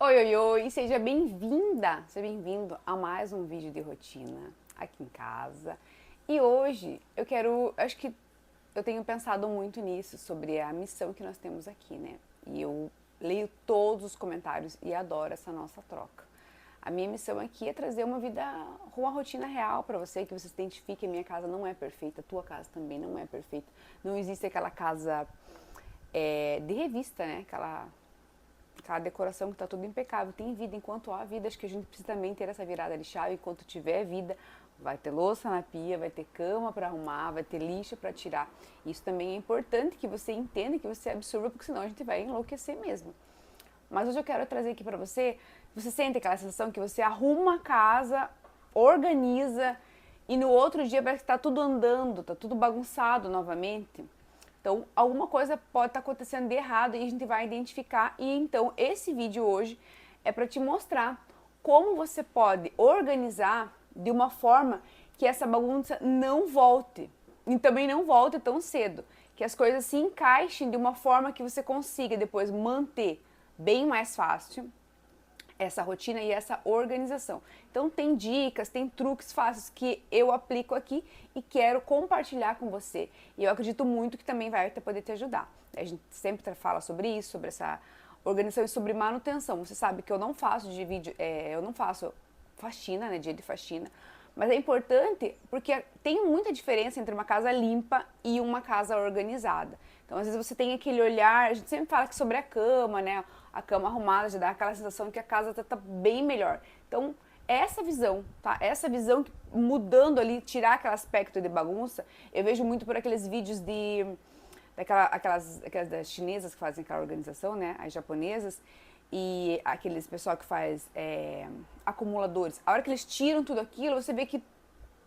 Oi, oi, oi, seja bem-vinda, seja bem-vindo a mais um vídeo de rotina aqui em casa. E hoje acho que eu tenho pensado muito nisso, sobre a missão que nós temos aqui, né? E eu leio todos os comentários e adoro essa nossa troca. A minha missão aqui é trazer uma rotina real para você, que você se identifique. A minha casa não é perfeita, a tua casa também não é perfeita. Não existe aquela casa de revista, né? Aquela decoração que tá tudo impecável. Tem vida, enquanto há vida, acho que a gente precisa também ter essa virada de chave. Enquanto tiver vida, vai ter louça na pia, vai ter cama para arrumar, vai ter lixo para tirar. Isso também é importante que você entenda, que você absorva, porque senão a gente vai enlouquecer mesmo. Mas hoje eu quero trazer aqui para você sente aquela sensação que você arruma a casa, organiza e no outro dia parece que tá tudo andando, tá tudo bagunçado novamente. Então, alguma coisa pode estar acontecendo de errado e a gente vai identificar. E então, esse vídeo hoje é para te mostrar como você pode organizar de uma forma que essa bagunça não volte. E também não volte tão cedo. Que as coisas se encaixem de uma forma que você consiga depois manter bem mais fácil essa rotina e essa organização. Então tem dicas, tem truques fáceis que eu aplico aqui e quero compartilhar com você. E eu acredito muito que também vai poder te ajudar. A gente sempre fala sobre isso, sobre essa organização e sobre manutenção. Você sabe que eu não faço eu não faço faxina, né, dia de faxina. Mas é importante porque tem muita diferença entre uma casa limpa e uma casa organizada. Então, às vezes você tem aquele olhar, a gente sempre fala que sobre a cama, né? A cama arrumada já dá aquela sensação que a casa tá bem melhor. Então, essa visão, tá? Essa visão mudando ali, tirar aquele aspecto de bagunça, eu vejo muito por aqueles vídeos aquelas das chinesas que fazem aquela organização, né? As japonesas e aqueles pessoal que faz acumuladores. A hora que eles tiram tudo aquilo, você vê que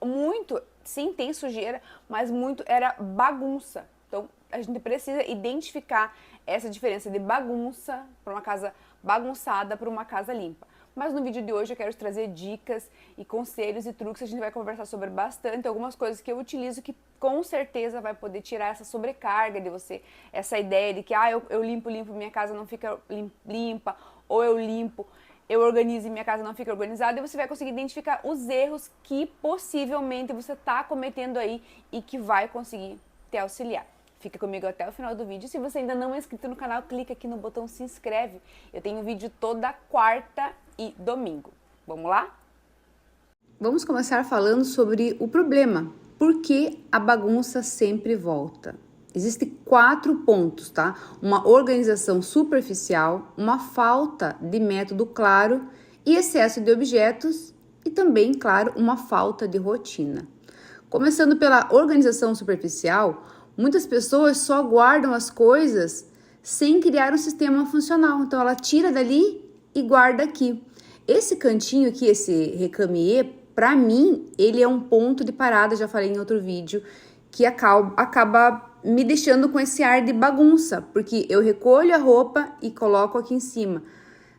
muito, sim, tem sujeira, mas muito era bagunça. Então, a gente precisa identificar essa diferença de bagunça para uma casa bagunçada para uma casa limpa. Mas no vídeo de hoje eu quero te trazer dicas e conselhos e truques. A gente vai conversar sobre bastante, algumas coisas que eu utilizo que com certeza vai poder tirar essa sobrecarga de você. Essa ideia de que eu limpo, minha casa não fica limpa, ou eu organizo e minha casa não fica organizada. E você vai conseguir identificar os erros que possivelmente você está cometendo aí e que vai conseguir te auxiliar. Fica comigo até o final do vídeo. Se você ainda não é inscrito no canal, clica aqui no botão se inscreve. Eu tenho vídeo toda quarta e domingo. Vamos lá? Vamos começar falando sobre o problema. Por que a bagunça sempre volta? Existem 4 pontos, tá? Uma organização superficial, uma falta de método claro e excesso de objetos e também, claro, uma falta de rotina. Começando pela organização superficial, muitas pessoas só guardam as coisas sem criar um sistema funcional. Então, ela tira dali e guarda aqui. Esse cantinho aqui, esse recamier, para mim, ele é um ponto de parada, já falei em outro vídeo, que acaba me deixando com esse ar de bagunça, porque eu recolho a roupa e coloco aqui em cima.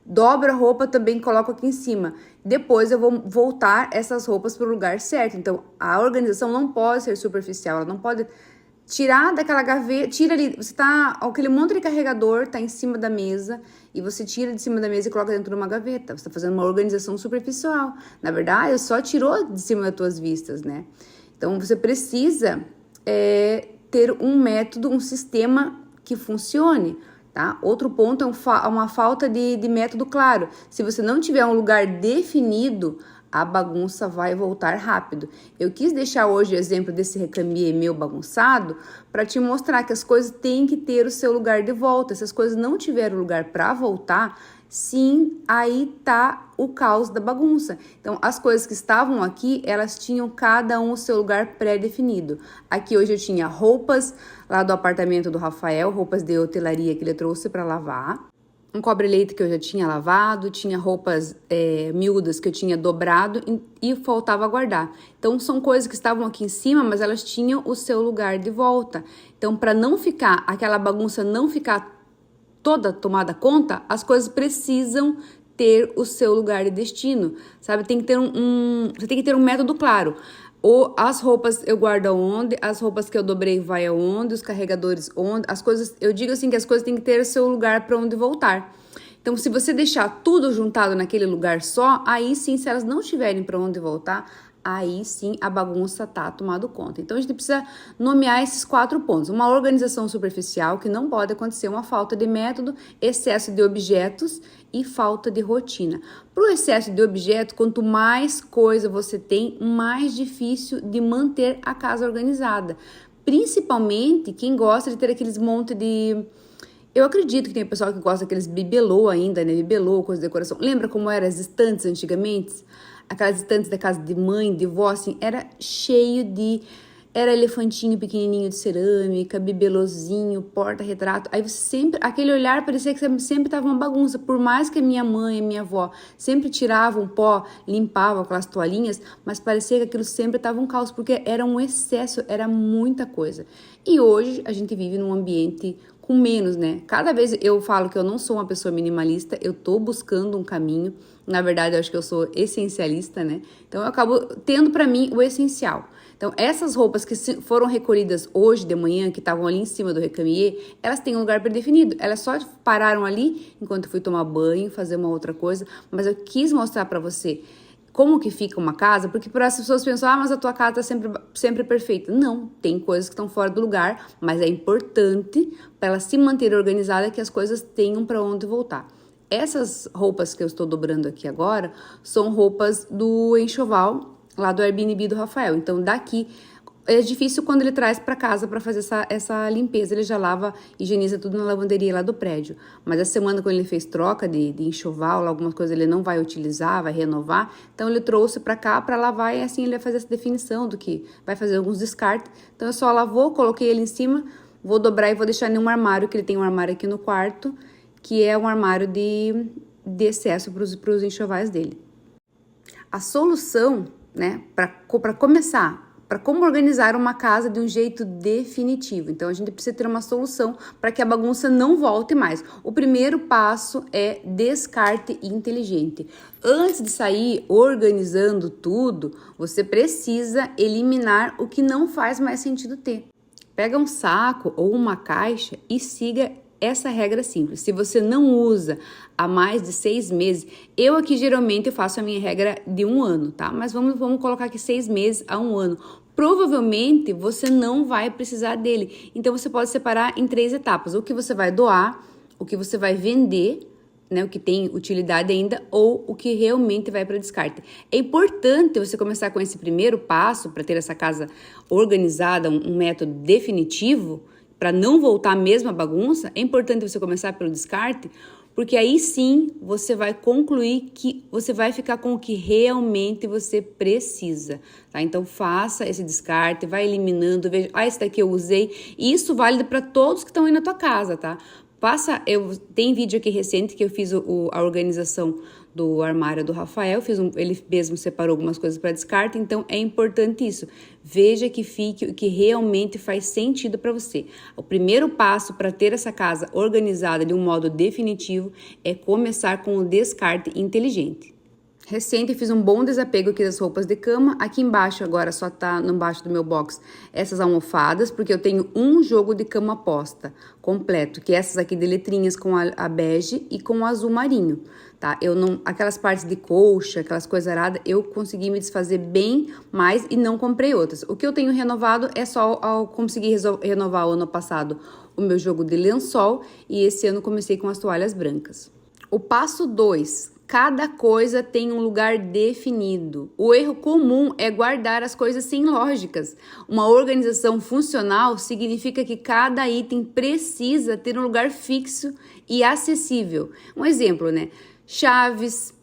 Dobro a roupa, também coloco aqui em cima. Depois eu vou voltar essas roupas para o lugar certo. Então, a organização não pode ser superficial, ela não pode tirar daquela gaveta, tira ali, aquele monte de carregador tá em cima da mesa e você tira de cima da mesa e coloca dentro de uma gaveta. Você tá fazendo uma organização superficial. Na verdade, só tirou de cima das tuas vistas, né? Então, você precisa ter um método, um sistema que funcione, tá? Outro ponto é uma falta de método claro. Se você não tiver um lugar definido, a bagunça vai voltar rápido. Eu quis deixar hoje o exemplo desse recamier meu bagunçado para te mostrar que as coisas têm que ter o seu lugar de volta. Se as coisas não tiverem lugar para voltar, sim, aí tá o caos da bagunça. Então, as coisas que estavam aqui, elas tinham cada um o seu lugar pré-definido. Aqui hoje eu tinha roupas lá do apartamento do Rafael, roupas de hotelaria que ele trouxe para lavar. Um cobre-leite que eu já tinha lavado, tinha roupas miúdas que eu tinha dobrado e faltava guardar. Então, são coisas que estavam aqui em cima, mas elas tinham o seu lugar de volta. Então, para não ficar, aquela bagunça não ficar toda tomada conta, as coisas precisam ter o seu lugar de destino, sabe? Tem que ter você tem que ter um método claro. Ou as roupas eu guardo aonde, as roupas que eu dobrei vai aonde, os carregadores onde, as coisas, eu digo assim que as coisas têm que ter o seu lugar para onde voltar. Então, se você deixar tudo juntado naquele lugar só, aí sim, se elas não tiverem para onde voltar, aí sim a bagunça tá tomado conta. Então, a gente precisa nomear esses 4 pontos. Uma organização superficial, que não pode acontecer, uma falta de método, excesso de objetos e falta de rotina. Para o excesso de objeto, quanto mais coisa você tem, mais difícil de manter a casa organizada. Principalmente quem gosta de ter aqueles monte de... Eu acredito que tem pessoal que gosta daqueles bibelô ainda, né? Bibelô, coisa de decoração. Lembra como eram as estantes antigamente? Aquelas estantes da casa de mãe, de vó, assim, era cheio de... Era elefantinho pequenininho de cerâmica, bibelôzinho, porta-retrato. Aí você sempre... Aquele olhar parecia que sempre tava uma bagunça. Por mais que a minha mãe e a minha avó sempre tiravam pó, limpavam aquelas toalhinhas, mas parecia que aquilo sempre tava um caos, porque era um excesso, era muita coisa. E hoje a gente vive num ambiente com menos, né? Cada vez eu falo que eu não sou uma pessoa minimalista, eu tô buscando um caminho. Na verdade, eu acho que eu sou essencialista, né? Então, eu acabo tendo para mim o essencial. Então, essas roupas que foram recolhidas hoje de manhã, que estavam ali em cima do recamier, elas têm um lugar predefinido. Elas só pararam ali enquanto eu fui tomar banho, fazer uma outra coisa. Mas eu quis mostrar para você como que fica uma casa, porque para as pessoas pensam, mas a tua casa tá sempre perfeita. Não, tem coisas que estão fora do lugar, mas é importante para ela se manter organizada que as coisas tenham para onde voltar. Essas roupas que eu estou dobrando aqui agora são roupas do enxoval lá do Airbnb do Rafael. Então, daqui é difícil quando ele traz para casa para fazer essa limpeza. Ele já lava, higieniza tudo na lavanderia lá do prédio. Mas a semana, quando ele fez troca de enxoval, algumas coisas ele não vai utilizar, vai renovar. Então, ele trouxe para cá para lavar e assim ele vai fazer essa definição do que vai fazer alguns descartes. Então, eu só lavou, coloquei ele em cima, vou dobrar e vou deixar em um armário, que ele tem um armário aqui no quarto, que é um armário de excesso para os enxovais dele. A solução, né, para começar, para como organizar uma casa de um jeito definitivo. Então, a gente precisa ter uma solução para que a bagunça não volte mais. O primeiro passo é descarte inteligente. Antes de sair organizando tudo, você precisa eliminar o que não faz mais sentido ter. Pega um saco ou uma caixa e siga essa regra simples. Se você não usa há mais de 6 meses, eu aqui geralmente faço a minha regra de 1 ano, tá? Mas vamos colocar aqui 6 meses a 1 ano. Provavelmente você não vai precisar dele. Então você pode separar em 3 etapas. O que você vai doar, o que você vai vender, né, o que tem utilidade ainda, ou o que realmente vai para descarte. É importante você começar com esse primeiro passo para ter essa casa organizada, um método definitivo, para não voltar a mesma bagunça. É importante você começar pelo descarte, porque aí sim você vai concluir que você vai ficar com o que realmente você precisa, tá? Então faça esse descarte, vai eliminando, veja, esse daqui eu usei, e isso vale para todos que estão aí na tua casa, tá? Tem vídeo aqui recente que eu fiz a organização do armário do Rafael, ele mesmo separou algumas coisas para descarte, então é importante isso. Veja que fique o que realmente faz sentido para você. O primeiro passo para ter essa casa organizada de um modo definitivo é começar com o descarte inteligente. Recente fiz um bom desapego aqui das roupas de cama. Aqui embaixo agora só tá embaixo do meu box essas almofadas, porque eu tenho um jogo de cama posta completo, que é essas aqui de letrinhas com a bege e com o azul marinho, tá? Aquelas partes de colcha, aquelas coisas aradas, eu consegui me desfazer bem mais e não comprei outras. O que eu tenho renovado é só ao conseguir renovar o ano passado o meu jogo de lençol, e esse ano comecei com as toalhas brancas. O passo 2. Cada coisa tem um lugar definido. O erro comum é guardar as coisas sem lógicas. Uma organização funcional significa que cada item precisa ter um lugar fixo e acessível. Um exemplo, né? Chaves.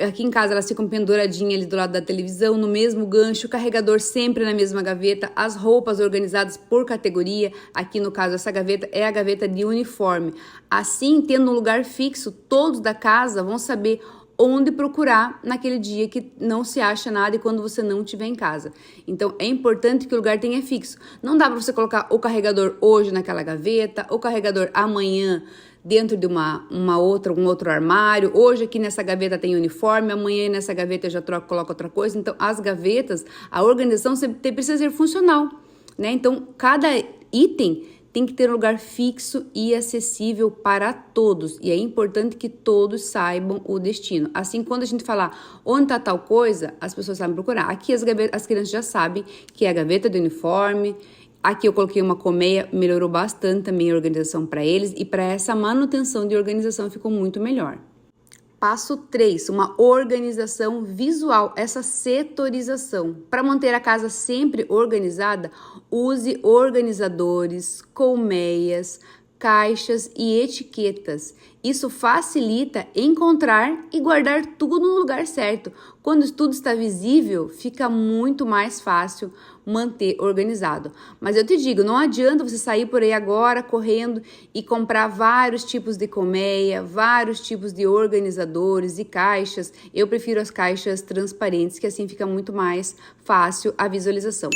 Aqui em casa elas ficam penduradinhas ali do lado da televisão, no mesmo gancho, o carregador sempre na mesma gaveta, as roupas organizadas por categoria. Aqui no caso essa gaveta é a gaveta de uniforme. Assim, tendo um lugar fixo, todos da casa vão saber onde procurar naquele dia que não se acha nada e quando você não estiver em casa. Então, é importante que o lugar tenha fixo. Não dá para você colocar o carregador hoje naquela gaveta, o carregador amanhã dentro de um outro armário. Hoje aqui nessa gaveta tem uniforme, amanhã nessa gaveta eu já coloco outra coisa. Então, as gavetas, a organização precisa ser funcional, né? Então, cada item tem que ter um lugar fixo e acessível para todos. E é importante que todos saibam o destino. Assim, quando a gente falar onde está tal coisa, as pessoas sabem procurar. Aqui as crianças já sabem que é a gaveta do uniforme. Aqui eu coloquei uma colmeia, melhorou bastante também a organização para eles. E para essa manutenção de organização ficou muito melhor. Passo 3, uma organização visual, essa setorização. Para manter a casa sempre organizada, use organizadores, colmeias, caixas e etiquetas. Isso facilita encontrar e guardar tudo no lugar certo. Quando tudo está visível, fica muito mais fácil manter organizado. Mas eu te digo, não adianta você sair por aí agora correndo e comprar vários tipos de colmeia, vários tipos de organizadores e caixas. Eu prefiro as caixas transparentes, que assim fica muito mais fácil a visualização.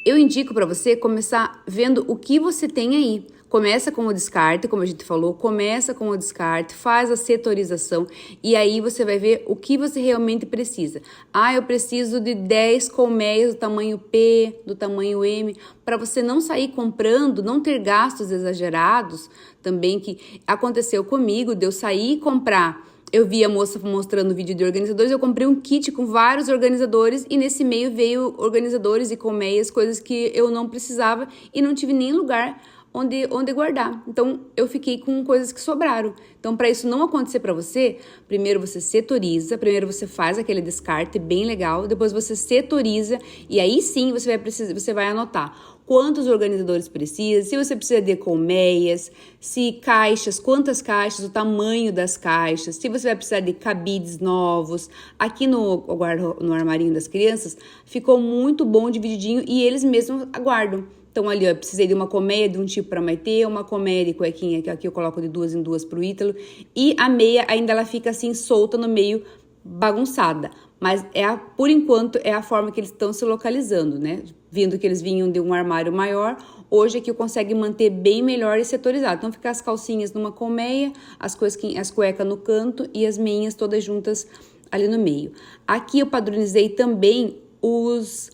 Eu indico para você começar vendo o que você tem aí. Começa com o descarte, como a gente falou, começa com o descarte, faz a setorização e aí você vai ver o que você realmente precisa. Ah, eu preciso de 10 colmeias do tamanho P, do tamanho M, para você não sair comprando, não ter gastos exagerados também, que aconteceu comigo, de eu sair e comprar. Eu vi a moça mostrando vídeo de organizadores, eu comprei um kit com vários organizadores e nesse meio veio organizadores e colmeias, coisas que eu não precisava e não tive nem lugar onde guardar. Então, eu fiquei com coisas que sobraram. Então, para isso não acontecer para você, primeiro você setoriza, primeiro você faz aquele descarte bem legal, depois você setoriza e aí sim você vai anotar quantos organizadores precisa, se você precisa de colmeias, se caixas, quantas caixas, o tamanho das caixas, se você vai precisar de cabides novos. Aqui no armarinho das crianças ficou muito bom divididinho e eles mesmos aguardam. Então, ali, ó, eu precisei de uma colmeia de um tipo para Maitê, uma colmeia de cuequinha, que aqui eu coloco de 2 em 2 pro Ítalo. E a meia ainda ela fica assim, solta no meio, bagunçada. Mas, por enquanto, é a forma que eles estão se localizando, né? Vindo que eles vinham de um armário maior, hoje aqui eu consigo manter bem melhor e setorizado. Então, fica as calcinhas numa colmeia, as cuecas no canto e as meinhas todas juntas ali no meio. Aqui eu padronizei também os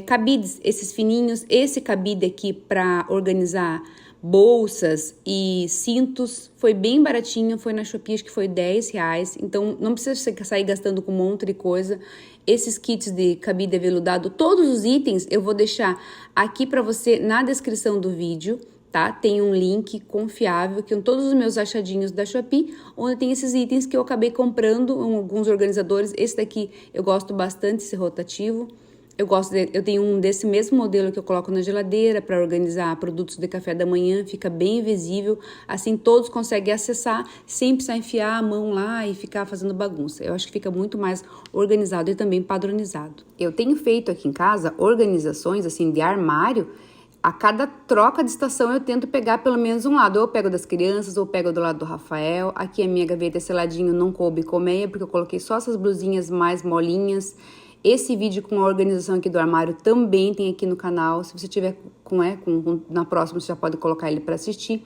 cabides, esses fininhos. Esse cabide aqui para organizar bolsas e cintos foi bem baratinho, foi na Shopee, acho que foi R$10, então não precisa sair gastando com um monte de coisa. Esses kits de cabide aveludado, todos os itens eu vou deixar aqui para você na descrição do vídeo, tá? Tem um link confiável que são todos os meus achadinhos da Shopee, onde tem esses itens que eu acabei comprando, alguns organizadores. Esse daqui eu gosto bastante, esse rotativo. Eu tenho um desse mesmo modelo que eu coloco na geladeira para organizar produtos de café da manhã, fica bem visível, assim todos conseguem acessar sem precisar enfiar a mão lá e ficar fazendo bagunça. Eu acho que fica muito mais organizado e também padronizado. Eu tenho feito aqui em casa organizações assim de armário. A cada troca de estação eu tento pegar pelo menos um lado. Ou eu pego das crianças, ou pego do lado do Rafael. Aqui a minha gaveta, esse ladinho não coube colmeia, porque eu coloquei só essas blusinhas mais molinhas. Esse vídeo com a organização aqui do armário também tem aqui no canal. Se você tiver na próxima, você já pode colocar ele para assistir.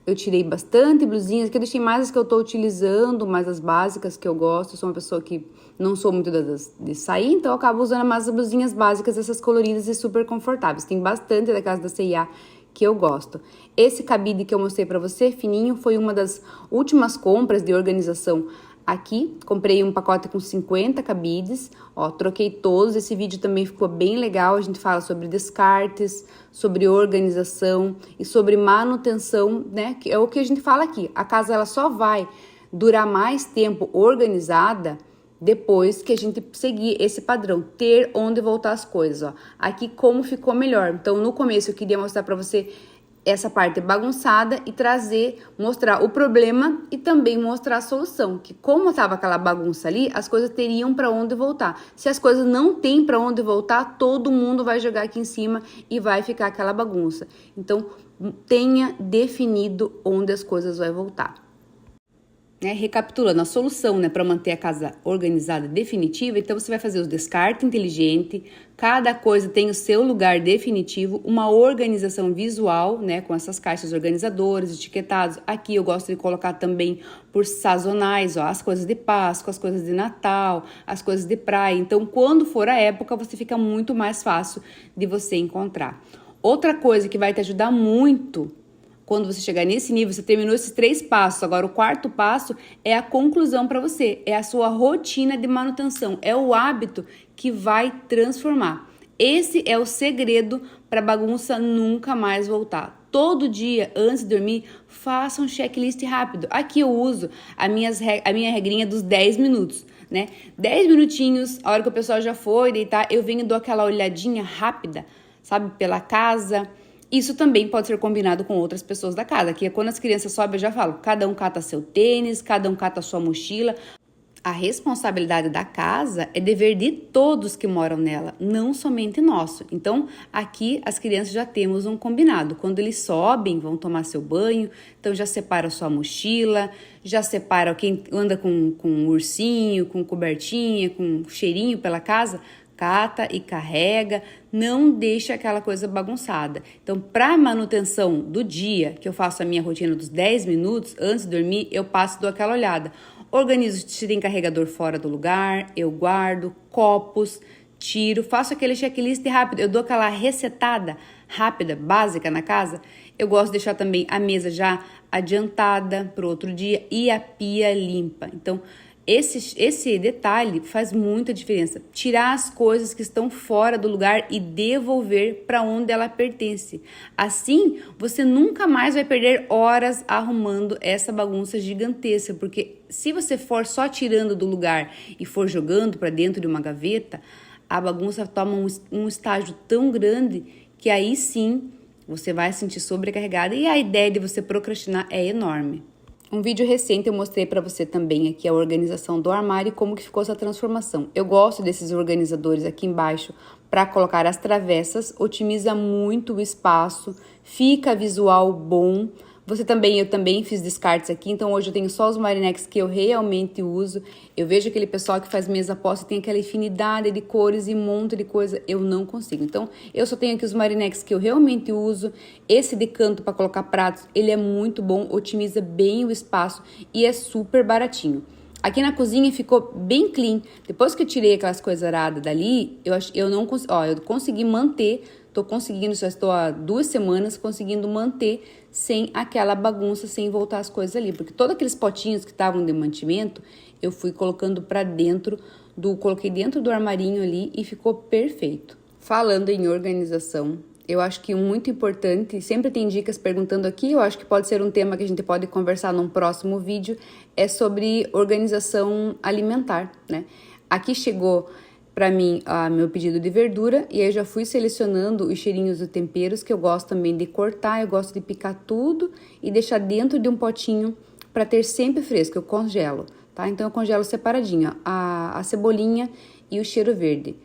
Eu tirei bastante blusinhas, que eu deixei mais as que eu tô utilizando, mais as básicas que eu gosto. Eu sou uma pessoa que não sou muito de sair, então eu acabo usando mais as blusinhas básicas, essas coloridas e super confortáveis. Tem bastante da casa da C&A que eu gosto. Esse cabide que eu mostrei para você, fininho, foi uma das últimas compras de organização aqui. Comprei um pacote com 50 cabides, ó, troquei todos. Esse vídeo também ficou bem legal. A gente fala sobre descartes, sobre organização e sobre manutenção, né? Que é o que a gente fala aqui. A casa ela só vai durar mais tempo organizada depois que a gente seguir esse padrão, ter onde voltar as coisas, ó. Aqui como ficou melhor. Então, no começo eu queria mostrar para você essa parte bagunçada e mostrar o problema e também mostrar a solução, que como tava aquela bagunça ali, as coisas teriam para onde voltar. Se as coisas não tem para onde voltar, todo mundo vai jogar aqui em cima e vai ficar aquela bagunça. Então, tenha definido onde as coisas vão voltar. Recapitulando, a solução, para manter a casa organizada definitiva, então você vai fazer os descartes inteligentes, cada coisa tem o seu lugar definitivo, uma organização visual, com essas caixas organizadoras, etiquetados. Aqui eu gosto de colocar também por sazonais, as coisas de Páscoa, as coisas de Natal, as coisas de praia. Então, quando for a época, você fica muito mais fácil de você encontrar. Outra coisa que vai te ajudar muito quando você chegar nesse nível, você terminou esses 3 passos, agora o 4º passo é a conclusão para você, é a sua rotina de manutenção, é o hábito que vai transformar. Esse é o segredo para a bagunça nunca mais voltar. Todo dia, antes de dormir, faça um checklist rápido. Aqui eu uso a minha regrinha dos 10 minutos, né? 10 minutinhos, a hora que o pessoal já foi deitar, eu venho e dou aquela olhadinha rápida, sabe, pela casa. Isso também pode ser combinado com outras pessoas da casa, que quando as crianças sobem, eu já falo, cada um cata seu tênis, cada um cata sua mochila. A responsabilidade da casa é dever de todos que moram nela, não somente nosso. Então, aqui as crianças já temos um combinado. Quando eles sobem, vão tomar seu banho, então já separa a sua mochila, já separa quem anda com um ursinho, com cobertinha, com cheirinho pela casa, cata e carrega, não deixa aquela coisa bagunçada. Então, para manutenção do dia, que eu faço a minha rotina dos 10 minutos, antes de dormir, eu passo e dou aquela olhada. Organizo se tem carregador fora do lugar, eu guardo, copos, tiro, faço aquele checklist rápido, eu dou aquela resetada rápida, básica na casa. Eu gosto de deixar também a mesa já adiantada para o outro dia e a pia limpa. Então, esse detalhe faz muita diferença. Tirar as coisas que estão fora do lugar e devolver para onde ela pertence. Assim, você nunca mais vai perder horas arrumando essa bagunça gigantesca, porque se você for só tirando do lugar e for jogando para dentro de uma gaveta, a bagunça toma um estágio tão grande que aí sim você vai se sentir sobrecarregada e a ideia de você procrastinar é enorme. Um vídeo recente eu mostrei para você também aqui a organização do armário e como que ficou essa transformação. Eu gosto desses organizadores aqui embaixo para colocar as travessas, otimiza muito o espaço, fica visual bom. Eu também fiz descartes aqui, então hoje eu tenho só os marinex que eu realmente uso. Eu vejo aquele pessoal que faz mesa posta e tem aquela infinidade de cores e um monte de coisa, eu não consigo. Então, eu só tenho aqui os marinex que eu realmente uso. Esse de canto para colocar pratos, ele é muito bom, otimiza bem o espaço e é super baratinho. Aqui na cozinha ficou bem clean. Depois que eu tirei aquelas coisas aradas dali, eu consegui manter. Já estou há 2 semanas conseguindo manter sem aquela bagunça, sem voltar as coisas ali. Porque todos aqueles potinhos que estavam de mantimento, eu fui colocando para coloquei dentro do armarinho ali e ficou perfeito. Falando em organização, eu acho que muito importante, sempre tem dicas perguntando aqui, eu acho que pode ser um tema que a gente pode conversar num próximo vídeo, é sobre organização alimentar, né? Aqui chegou para mim meu pedido de verdura e aí eu já fui selecionando os cheirinhos dos temperos que eu gosto também de cortar, eu gosto de picar tudo e deixar dentro de um potinho para ter sempre fresco, eu congelo, tá? Então eu congelo separadinho a cebolinha e o cheiro verde.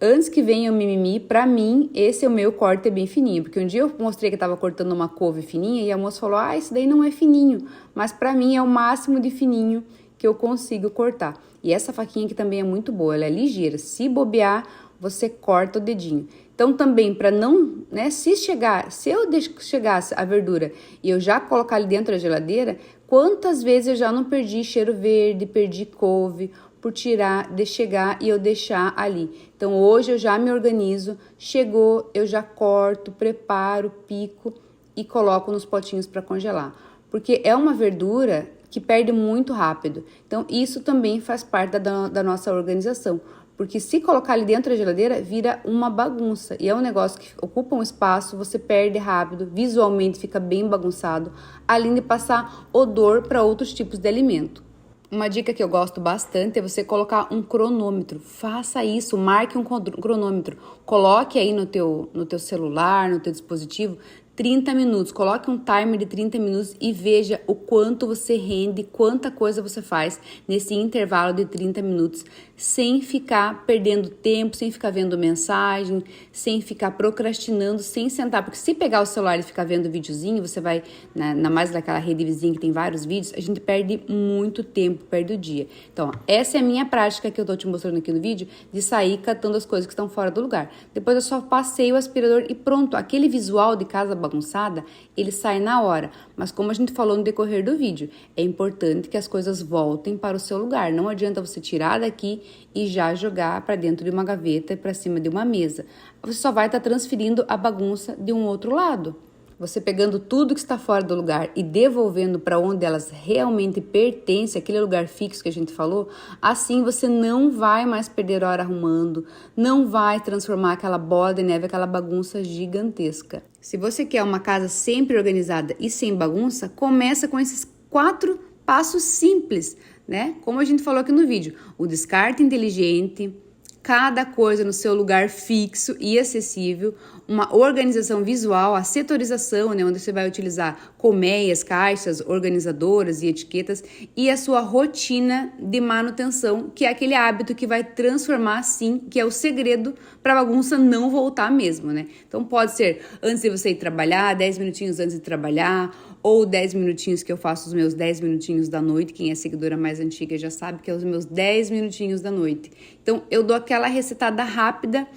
Antes que venha o mimimi, pra mim, esse é o meu corte bem fininho. Porque um dia eu mostrei que eu tava cortando uma couve fininha e a moça falou, esse daí não é fininho. Mas pra mim é o máximo de fininho que eu consigo cortar. E essa faquinha aqui também é muito boa, ela é ligeira. Se bobear, você corta o dedinho. Então também, pra não, né, se eu chegasse a verdura e eu já colocar ali dentro da geladeira, quantas vezes eu já não perdi cheiro verde, perdi couve, por chegar e eu deixar ali. Então, hoje eu já me organizo, chegou, eu já corto, preparo, pico e coloco nos potinhos para congelar. Porque é uma verdura que perde muito rápido. Então, isso também faz parte da nossa organização. Porque se colocar ali dentro da geladeira, vira uma bagunça. E é um negócio que ocupa um espaço, você perde rápido, visualmente fica bem bagunçado, além de passar odor para outros tipos de alimento. Uma dica que eu gosto bastante é você colocar um cronômetro. Faça isso, marque um cronômetro. Coloque aí no teu celular, no teu dispositivo, 30 minutos. Coloque um timer de 30 minutos e veja o quanto você rende, quanta coisa você faz nesse intervalo de 30 minutos, sem ficar perdendo tempo, sem ficar vendo mensagem, sem ficar procrastinando, sem sentar. Porque se pegar o celular e ficar vendo videozinho, você vai, na mais daquela rede vizinha que tem vários vídeos, a gente perde muito tempo, perde o dia. Então, essa é a minha prática que eu tô te mostrando aqui no vídeo, de sair catando as coisas que estão fora do lugar. Depois eu só passei o aspirador e pronto, aquele visual de casa bagunçada bagunçada, ele sai na hora. Mas como a gente falou no decorrer do vídeo, é importante que as coisas voltem para o seu lugar. Não adianta você tirar daqui e já jogar para dentro de uma gaveta e para cima de uma mesa. Você só vai estar transferindo a bagunça de um outro lado. Você pegando tudo que está fora do lugar e devolvendo para onde elas realmente pertencem, aquele lugar fixo que a gente falou, assim você não vai mais perder hora arrumando, não vai transformar aquela bola de neve, aquela bagunça gigantesca. Se você quer uma casa sempre organizada e sem bagunça, começa com esses 4 passos simples, né? Como a gente falou aqui no vídeo, o descarte inteligente, cada coisa no seu lugar fixo e acessível, uma organização visual, a setorização, né, onde você vai utilizar colmeias, caixas, organizadoras e etiquetas, e a sua rotina de manutenção, que é aquele hábito que vai transformar, sim, que é o segredo para a bagunça não voltar mesmo, né? Então pode ser antes de você ir trabalhar, 10 minutinhos antes de trabalhar, ou 10 minutinhos que eu faço os meus 10 minutinhos da noite. Quem é seguidora mais antiga já sabe que é os meus 10 minutinhos da noite. Então eu dou aquela recetada rápida,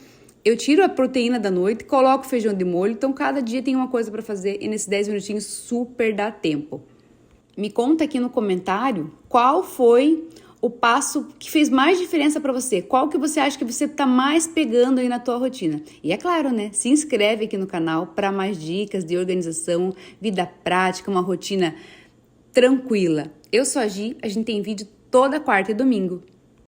eu tiro a proteína da noite, coloco feijão de molho, então cada dia tem uma coisa para fazer e nesses 10 minutinhos super dá tempo. Me conta aqui no comentário qual foi o passo que fez mais diferença para você, qual que você acha que você tá mais pegando aí na tua rotina. E é claro, né? Se inscreve aqui no canal para mais dicas de organização, vida prática, uma rotina tranquila. Eu sou a Gi, a gente tem vídeo toda quarta e domingo.